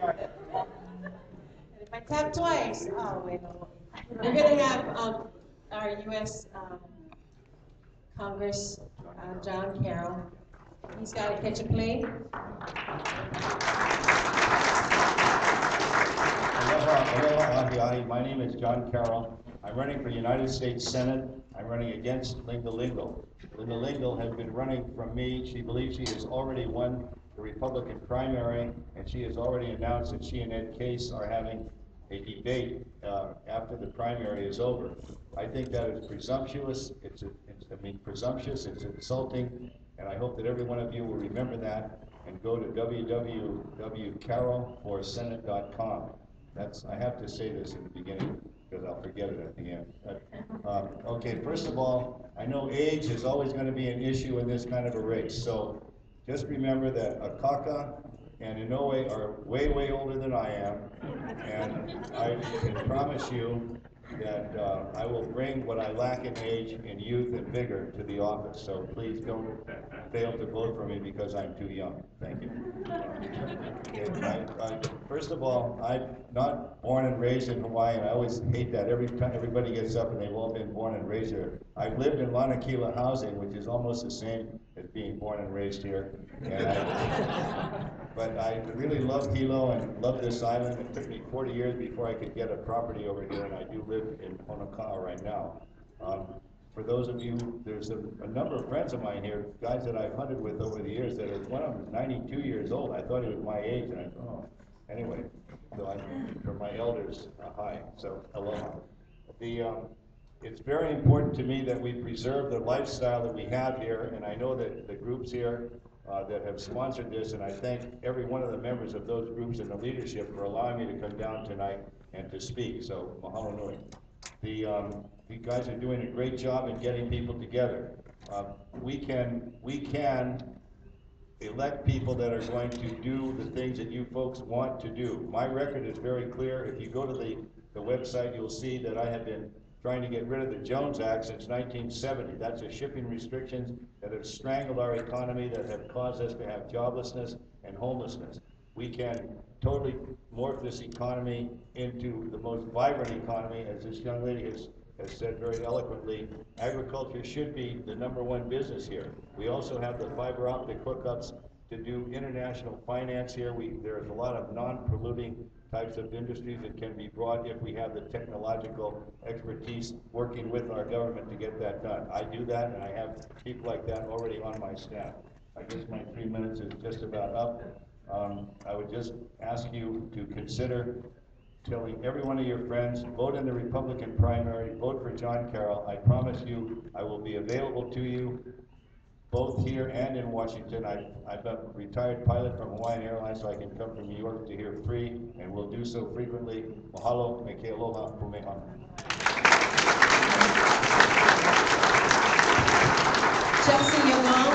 If I tap twice, oh, wait. We're going to have our U.S. Congress, John Carroll. He's got to catch a plane. Aloha, Aunty. My name is John Carroll. I'm running for United States Senate. I'm running against Linda Lingle. Linda Lingle has been running from me. She believes she has already won the Republican primary, and she has already announced that she and Ed Case are having a debate after the primary is over. I think that is presumptuous. Presumptuous. It's insulting, and I hope that every one of you will remember that and go to www.carrollforsenate.com. I have to say this in the beginning because I'll forget it at the end. Okay, first of all, I know age is always going to be an issue in this kind of a race. So just remember that Akaka and Inoue are way, way older than I am. And I can promise you that I will bring what I lack in age and youth and vigor to the office. So please don't fail to vote for me because I'm too young. Thank you. First of all, I'm not born and raised in Hawaii, and I always hate that. Every time everybody gets up and they've all been born and raised here. I've lived in Lanakila housing, which is almost the same as being born and raised here. But I really love Hilo and love this island. It took me 40 years before I could get a property over here, and I do live in Honoka'a right now. For those of you, there's a number of friends of mine here, guys that I've hunted with over the years, one of them is 92 years old. I thought he was my age, and I thought, oh, anyway. So for my elders, hi, so aloha. It's very important to me that we preserve the lifestyle that we have here, and I know that the groups here that have sponsored this, and I thank every one of the members of those groups and the leadership for allowing me to come down tonight and to speak, so mahalo nui. You guys are doing a great job in getting people together. We can elect people that are going to do the things that you folks want to do. My record is very clear. If you go to the website, you'll see that I have been trying to get rid of the Jones Act since 1970. That's the shipping restrictions that have strangled our economy, that have caused us to have joblessness and homelessness. We can totally morph this economy into the most vibrant economy, as this young lady has said very eloquently. Agriculture should be the #1 business here. We also have the fiber optic hookups to do international finance here. There's a lot of non-polluting types of industries that can be brought if we have the technological expertise working with our government to get that done. I do that, and I have people like that already on my staff. I guess my 3 minutes is just about up. I would just ask you to consider telling every one of your friends, vote in the Republican primary, vote for John Carroll. I promise you I will be available to you both here and in Washington. I'm a retired pilot from Hawaiian Airlines, so I can come from New York to here free, and will do so frequently. Mahalo, me ke aloha, pumeha. Chelsea Yagong.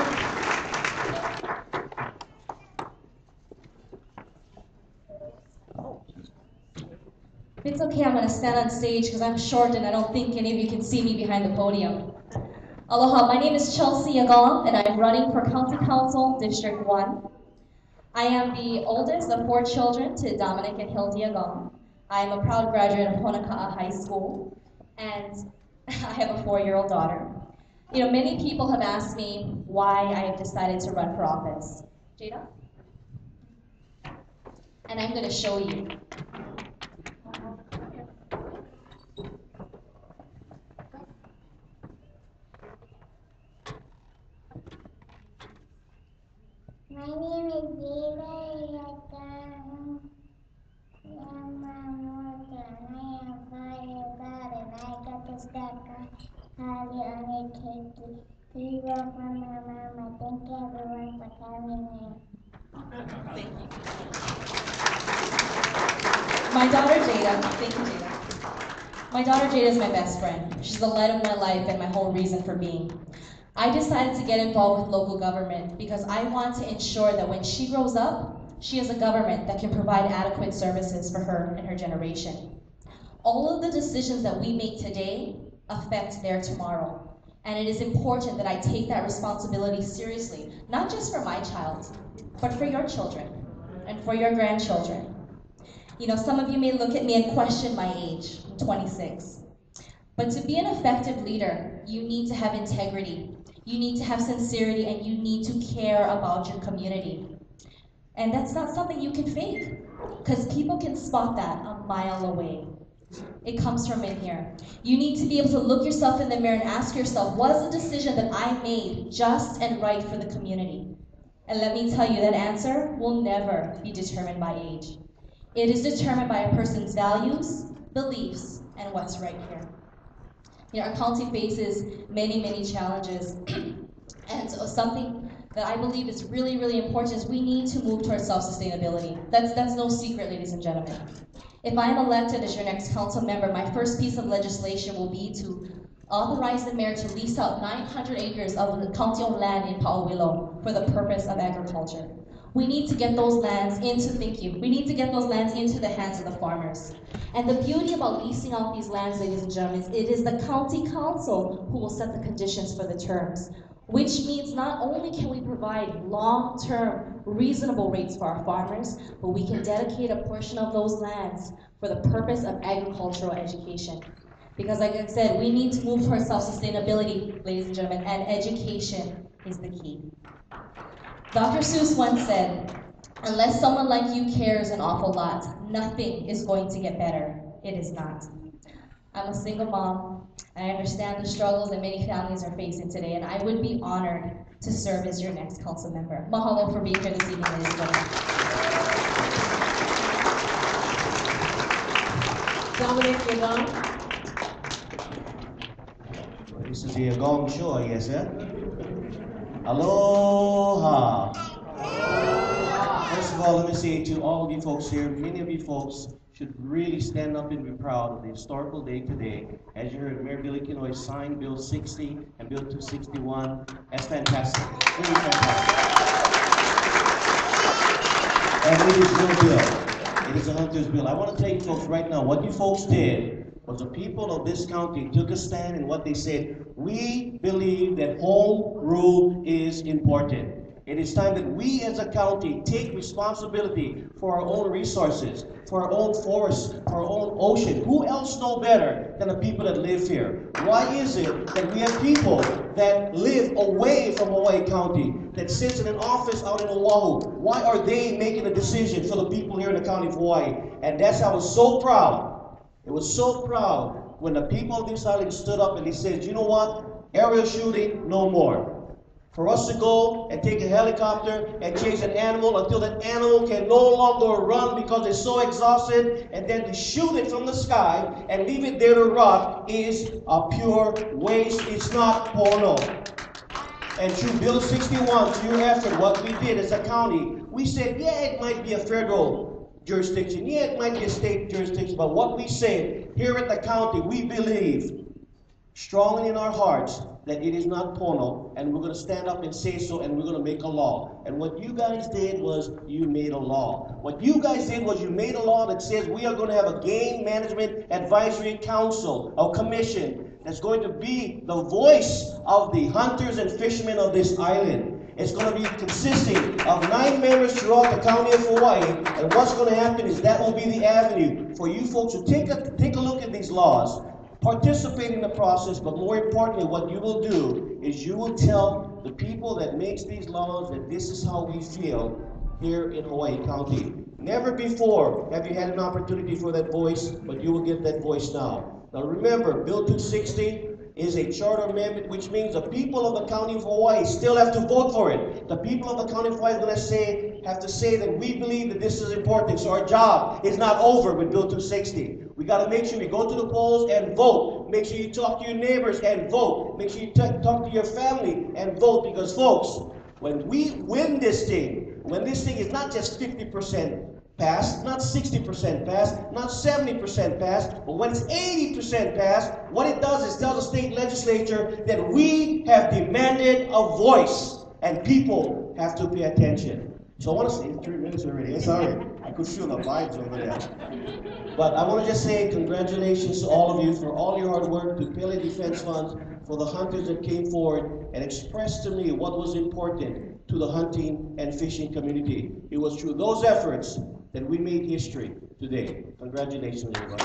If it's okay, I'm going to stand on stage because I'm short and I don't think any of you can see me behind the podium. Aloha, my name is Chelsea Yagong, and I'm running for County Council, District 1. I am the oldest of 4 children to Dominic and Hale Yagong. I am a proud graduate of Honoka'a High School, and I have a 4-year-old daughter. You know, many people have asked me why I have decided to run for office. Jada? And I'm going to show you. My name is Jada Yagong. I'm a mortal. I am 5 years old, and I got to start Hale on a cake. Please vote for my mama. Thank you everyone for coming here. Thank you. My daughter Jada, thank you Jada. My daughter Jada is my best friend. She's the light of my life and my whole reason for being. I decided to get involved with local government because I want to ensure that when she grows up, she has a government that can provide adequate services for her and her generation. All of the decisions that we make today affect their tomorrow. And it is important that I take that responsibility seriously, not just for my child, but for your children and for your grandchildren. You know, some of you may look at me and question my age. I'm 26. But to be an effective leader, you need to have integrity. You need to have sincerity, and you need to care about your community. And that's not something you can fake, because people can spot that a mile away. It comes from in here. You need to be able to look yourself in the mirror and ask yourself, was the decision that I made just and right for the community? And let me tell you, that answer will never be determined by age. It is determined by a person's values, beliefs, and what's right here. You know, our county faces many, many challenges. And so something that I believe is really, really important is we need to move towards self-sustainability. That's no secret, ladies and gentlemen. If I am elected as your next council member, my first piece of legislation will be to authorize the mayor to lease out 900 acres of the county-owned land in Hilo for the purpose of agriculture. We need to get those lands into, we need to get those lands into the hands of the farmers. And the beauty about leasing out these lands, ladies and gentlemen, is it is the county council who will set the conditions for the terms, which means not only can we provide long-term, reasonable rates for our farmers, but we can dedicate a portion of those lands for the purpose of agricultural education. Because like I said, we need to move towards self-sustainability, ladies and gentlemen, and education is the key. Dr. Seuss once said, unless someone like you cares an awful lot, nothing is going to get better. It is not. I'm a single mom, and I understand the struggles that many families are facing today, and I would be honored to serve as your next council member. Mahalo for being here this evening, ladies and gentlemen. Dominic, Yagong. This is the Yagong show, I guess, yeah? Aloha! First of all, let me say to all of you folks here, many of you folks should really stand up and be proud of the historical day today. As you heard, Mayor Billy Kinoy signed Bill 60 and Bill 261. That's fantastic. Really fantastic. And it is your bill. It is a hunter's bill. I want to tell you folks right now, what you folks did was the people of this county took a stand in what they said. We believe that home rule is important. It is time that we as a county take responsibility for our own resources, for our own forests, for our own ocean. Who else know better than the people that live here? Why is it that we have people that live away from Hawaii County, that sits in an office out in Oahu? Why are they making a decision for the people here in the county of Hawaii? And that's how I was so proud. It was so proud when the people of this island stood up and they said, you know what? Aerial shooting, no more. For us to go and take a helicopter and chase an animal until that animal can no longer run because it's so exhausted, and then to shoot it from the sky and leave it there to rot is a pure waste. It's not porno. And through Bill 61, through your effort, what we did as a county, we said, yeah, it might be a federal jurisdiction. Yeah, it might be a state jurisdiction, but what we said here at the county, we believe strongly in our hearts that it is not porno, and we're going to stand up and say so, and we're going to make a law. And what you guys did was you made a law. What you guys did was you made a law that says we are going to have a game management advisory council, a commission, that's going to be the voice of the hunters and fishermen of this island. It's going to be consisting of 9 members throughout the county of Hawaii, and what's going to happen is that will be the avenue for you folks to take a look at these laws, participate in the process, but more importantly, what you will do is you will tell the people that makes these laws that this is how we feel here in Hawaii County. Never before have you had an opportunity for that voice, but you will get that voice now. Now remember, Bill 260 is a charter amendment, which means the people of the county of Hawaii still have to vote for it. The people of the county of Hawaii are going to have to say that we believe that this is important. So our job is not over with Bill 260. We got to make sure we go to the polls and vote. Make sure you talk to your neighbors and vote. Make sure you talk to your family and vote. Because folks, when we win this thing, when this thing is not just 50% passed, not 60% passed, not 70% passed, but when it's 80% passed, what it does is tell the state legislature that we have demanded a voice, and people have to pay attention. So I want to say, 3 minutes already, it's all right. I could feel the vibes over there. But I want to just say congratulations to all of you for all your hard work, to Pele Defense Funds, for the hunters that came forward and expressed to me what was important to the hunting and fishing community. It was through those efforts that we made history today. Congratulations, everybody.